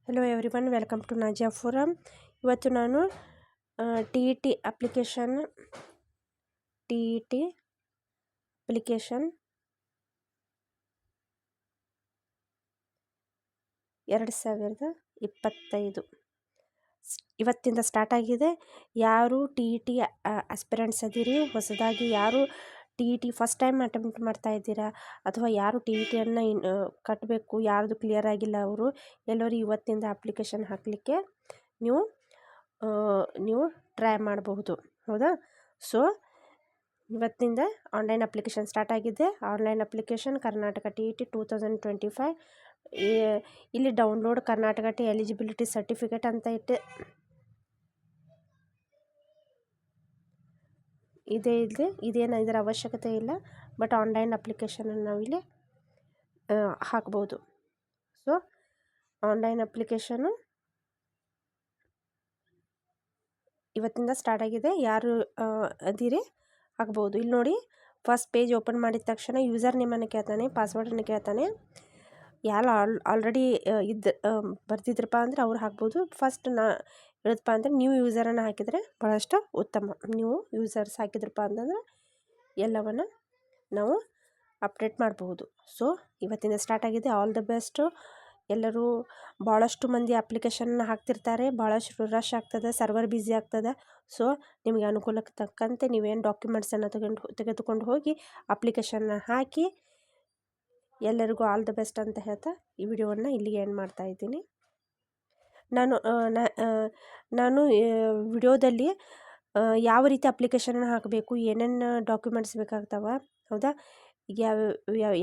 Hello everyone, welcome to Nazia forum. ಇವತ್ತು ನಾನು T E T application 2025 ಇವತ್ತಿಂದ ಸ್ಟಾರ್ಟ್ ಆಗಿದೆ. ಯಾರು ಟಿ ಇ ಟಿ ಆಸ್ಪಿರೆಂಟ್ಸ್ ಅದೀರಿ, ಹೊಸದಾಗಿ ಯಾರು T E T first time attempt ಮಾಡ್ತಾ ಇದ್ದೀರಾ, ಅಥವಾ ಯಾರು ಟಿ ಇ ಟಿಯನ್ನು ಕಟ್ಟಬೇಕು, ಯಾರ್ದು ಕ್ಲಿಯರ್ ಆಗಿಲ್ಲ ಅವರು ಎಲ್ಲರೂ ಇವತ್ತಿಂದ ಅಪ್ಲಿಕೇಶನ್ ಹಾಕಲಿಕ್ಕೆ ನೀವು ಟ್ರೈ ಮಾಡಬಹುದು. ಹೌದಾ? ಸೊ ಇವತ್ತಿಂದ ಆನ್ಲೈನ್ ಅಪ್ಲಿಕೇಶನ್ ಸ್ಟಾರ್ಟ್ ಆಗಿದೆ. Online application Karnataka T E T 2025. ಇಲ್ಲಿ download Karnataka T eligibility certificate ಅಂತ ಇದೇನು ಇದರ ಅವಶ್ಯಕತೆ ಇಲ್ಲ. ಬಟ್ ಆನ್ಲೈನ್ ಅಪ್ಲಿಕೇಶನನ್ನು ನಾವಿಲ್ಲಿ ಹಾಕ್ಬೋದು. ಸೊ ಆನ್ಲೈನ್ ಅಪ್ಲಿಕೇಶನು ಇವತ್ತಿಂದ ಸ್ಟಾರ್ಟ್ ಆಗಿದೆ. ಯಾರು ಅದೀರಿ ಹಾಕ್ಬೋದು. ಇಲ್ಲಿ ನೋಡಿ, ಫಸ್ಟ್ ಪೇಜ್ ಓಪನ್ ಮಾಡಿದ ತಕ್ಷಣ ಯೂಸರ್ ನೇಮನ್ನು ಕೇಳ್ತಾನೆ, ಪಾಸ್ವರ್ಡನ್ನು ಕೇಳ್ತಾನೆ. ಯಾರು ಆಲ್ರೆಡಿ ಬರ್ತಿದ್ರಪ್ಪ ಅಂದರೆ ಅವ್ರು ಹಾಕ್ಬೋದು. ಫಸ್ಟ್ ಹೇಳದಪ್ಪ ಅಂದರೆ ನ್ಯೂ ಯೂಸರನ್ನು ಹಾಕಿದರೆ ಭಾಳಷ್ಟು ಉತ್ತಮ. ನ್ಯೂ ಯೂಸರ್ಸ್ ಹಾಕಿದ್ರಪ್ಪ ಅಂತಂದರೆ ಎಲ್ಲವನ್ನು ನಾವು ಅಪ್ಡೇಟ್ ಮಾಡಬಹುದು. ಸೊ ಇವತ್ತಿಂದ ಸ್ಟಾರ್ಟ್ ಆಗಿದೆ. All the best. ಎಲ್ಲರೂ ಭಾಳಷ್ಟು ಮಂದಿ ಅಪ್ಲಿಕೇಶನ್ನ ಹಾಕ್ತಿರ್ತಾರೆ. ಭಾಳಷ್ಟು ರಶ್ ಆಗ್ತದೆ, ಸರ್ವರ್ ಬ್ಯುಸಿ ಆಗ್ತದೆ. ಸೊ ನಿಮಗೆ ಅನುಕೂಲಕ್ಕೆ ತಕ್ಕಂತೆ ನೀವೇನು ಡಾಕ್ಯುಮೆಂಟ್ಸನ್ನು ತೆಗೆದುಕೊಂಡು ಹೋಗಿ ಅಪ್ಲಿಕೇಶನ್ನ ಹಾಕಿ. ಎಲ್ಲರಿಗೂ ಆಲ್ ದ ಬೆಸ್ಟ್ ಅಂತ ಹೇಳ್ತಾ ಈ ವಿಡಿಯೋವನ್ನು ಇಲ್ಲಿಗೆ ಎಂಡ್ ಮಾಡ್ತಾ ಇದ್ದೀನಿ. ನಾನು ವಿಡಿಯೋದಲ್ಲಿ ಯಾವ ರೀತಿ ಅಪ್ಲಿಕೇಶನ್ನ ಹಾಕಬೇಕು, ಏನೇನು ಡಾಕ್ಯುಮೆಂಟ್ಸ್ ಬೇಕಾಗ್ತವೆ, ಹೌದಾ,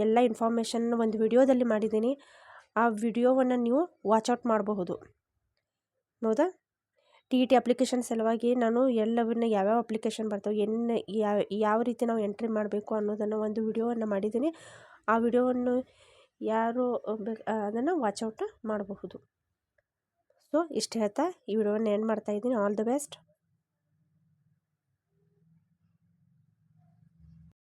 ಎಲ್ಲ ಇನ್ಫಾರ್ಮೇಷನ್ ಒಂದು ವಿಡಿಯೋದಲ್ಲಿ ಮಾಡಿದ್ದೀನಿ. ಆ ವಿಡಿಯೋವನ್ನು ನೀವು ವಾಚೌಟ್ ಮಾಡಬಹುದು. ಹೌದಾ? ಟಿ ಇ ಟಿ ಅಪ್ಲಿಕೇಶನ್ ಸಲುವಾಗಿ ನಾನು ಎಲ್ಲವನ್ನ ಯಾವ್ಯಾವ ಅಪ್ಲಿಕೇಶನ್ ಬರ್ತವೆ, ಯಾವ ರೀತಿ ನಾವು ಎಂಟ್ರಿ ಮಾಡಬೇಕು ಅನ್ನೋದನ್ನು ಒಂದು ವಿಡಿಯೋವನ್ನು ಮಾಡಿದ್ದೀನಿ. ಆ ವಿಡಿಯೋವನ್ನು ಯಾರು ಅದನ್ನು ವಾಚೌಟ್ ಮಾಡಬಹುದು. ಸೊ ಇಷ್ಟು ಹೇಳ್ತಾ ಈ ವಿಡಿಯೋವನ್ನು ಎಂಡ್ ಮಾಡ್ತಾ ಇದ್ದೀನಿ. All the best.